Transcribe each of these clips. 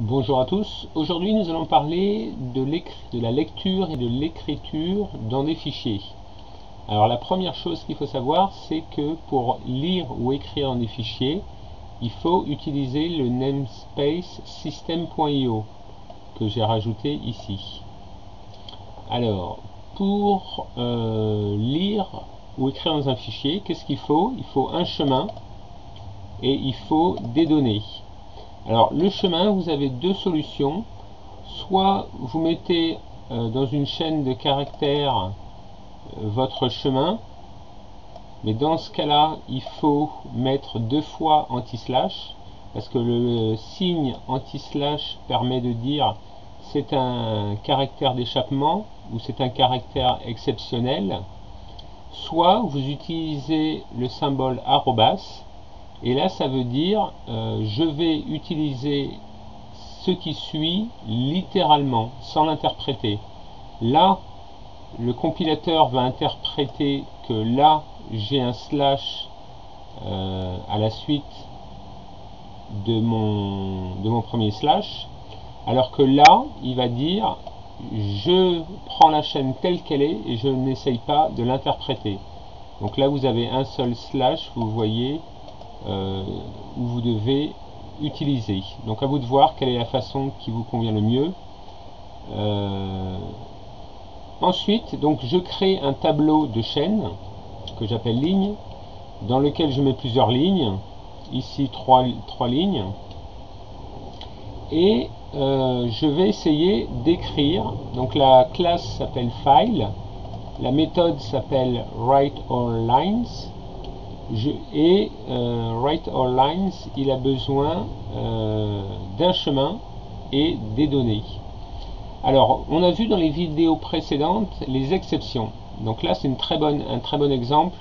Bonjour à tous, aujourd'hui nous allons parler de la lecture et de l'écriture dans des fichiers. Alors la première chose qu'il faut savoir, c'est que pour lire ou écrire dans des fichiers, il faut utiliser le namespace system.io que j'ai rajouté ici. Alors, pour lire ou écrire dans un fichier, qu'est-ce qu'il faut? Il faut un chemin et il faut des données. Alors le chemin, vous avez deux solutions. Soit vous mettez dans une chaîne de caractères votre chemin, mais dans ce cas-là, il faut mettre deux fois anti-slash, parce que le signe anti-slash permet de dire c'est un caractère d'échappement ou c'est un caractère exceptionnel. Soit vous utilisez le symbole arrobas, et là ça veut dire je vais utiliser ce qui suit littéralement, sans l'interpréter. Là, le compilateur va interpréter que là, j'ai un slash à la suite de mon premier slash, alors que là, il va dire je prends la chaîne telle qu'elle est et je n'essaye pas de l'interpréter. Donc là, vous avez un seul slash, vous voyez, où vous devez utiliser. Donc à vous de voir quelle est la façon qui vous convient le mieux. Ensuite, donc je crée un tableau de chaîne que j'appelle ligne, dans lequel je mets plusieurs lignes. Ici trois lignes. Et je vais essayer d'écrire. Donc la classe s'appelle file, la méthode s'appelle writeAllLines. writeAllLines, il a besoin d'un chemin et des données. Alors, on a vu dans les vidéos précédentes les exceptions. Donc là, c'est un très bon exemple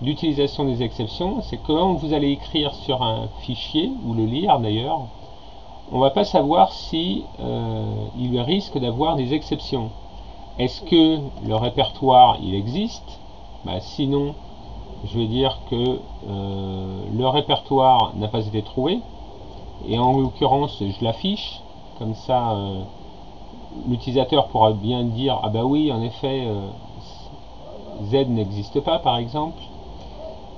d'utilisation des exceptions. C'est que quand vous allez écrire sur un fichier, ou le lire d'ailleurs, on ne va pas savoir si il risque d'avoir des exceptions. Est-ce que le répertoire, il existe? Sinon, je vais dire que le répertoire n'a pas été trouvé. Et en l'occurrence, je l'affiche. Comme ça, l'utilisateur pourra bien dire ah bah oui, en effet, Z n'existe pas, par exemple.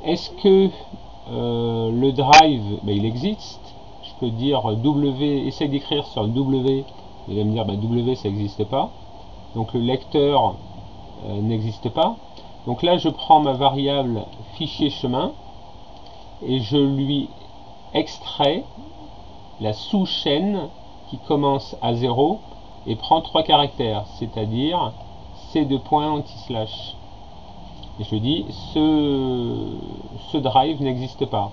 Est-ce que le drive, il existe? Je peux dire W, essaye d'écrire sur W, il va me dire W ça n'existe pas. Donc le lecteur n'existe pas. Donc là je prends ma variable fichier chemin et je lui extrais la sous-chaîne qui commence à 0 et prend 3 caractères, c'est-à-dire C2 points anti-slash. Et je dis ce drive n'existe pas.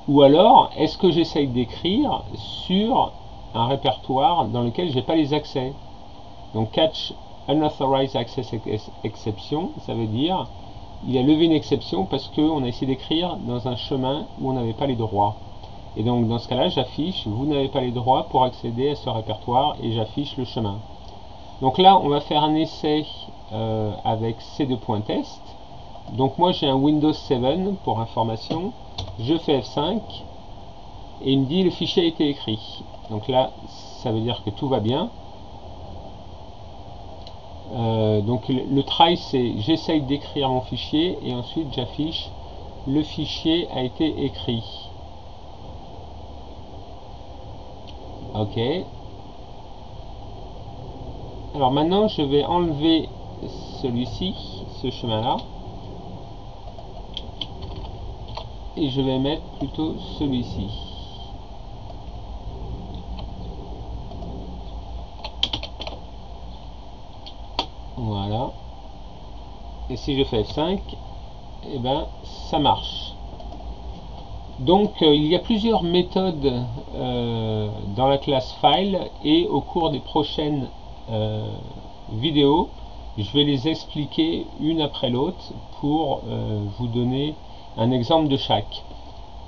Ou alors, est-ce que j'essaye d'écrire sur un répertoire dans lequel je n'ai pas les accès? Donc catch unauthorized access exception, ça veut dire il a levé une exception parce qu'on a essayé d'écrire dans un chemin où on n'avait pas les droits. Et donc dans ce cas-là, j'affiche vous n'avez pas les droits pour accéder à ce répertoire et j'affiche le chemin. Donc là, on va faire un essai avec ces deux points test. Donc moi j'ai un Windows 7 pour information. Je fais F5 et il me dit le fichier a été écrit. Donc là, ça veut dire que tout va bien. Donc le try c'est j'essaye d'écrire mon fichier et ensuite j'affiche le fichier a été écrit. Ok. Alors maintenant je vais enlever celui-ci, ce chemin-là, et je vais mettre plutôt celui-ci. Voilà. Et si je fais F5, et ben ça marche. Donc il y a plusieurs méthodes dans la classe file et au cours des prochaines vidéos, je vais les expliquer une après l'autre pour vous donner un exemple de chaque.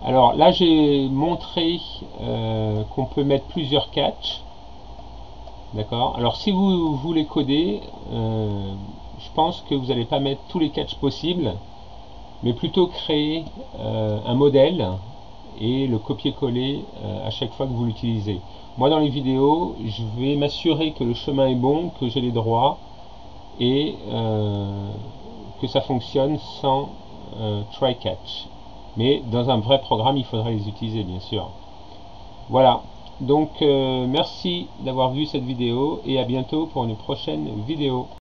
Alors là j'ai montré qu'on peut mettre plusieurs catchs. D'accord. Alors si vous voulez coder, je pense que vous n'allez pas mettre tous les catchs possibles, mais plutôt créer un modèle et le copier-coller à chaque fois que vous l'utilisez. Moi dans les vidéos, je vais m'assurer que le chemin est bon, que j'ai les droits et que ça fonctionne sans try-catch. Mais dans un vrai programme, il faudrait les utiliser bien sûr. Voilà, donc merci d'avoir vu cette vidéo et à bientôt pour une prochaine vidéo.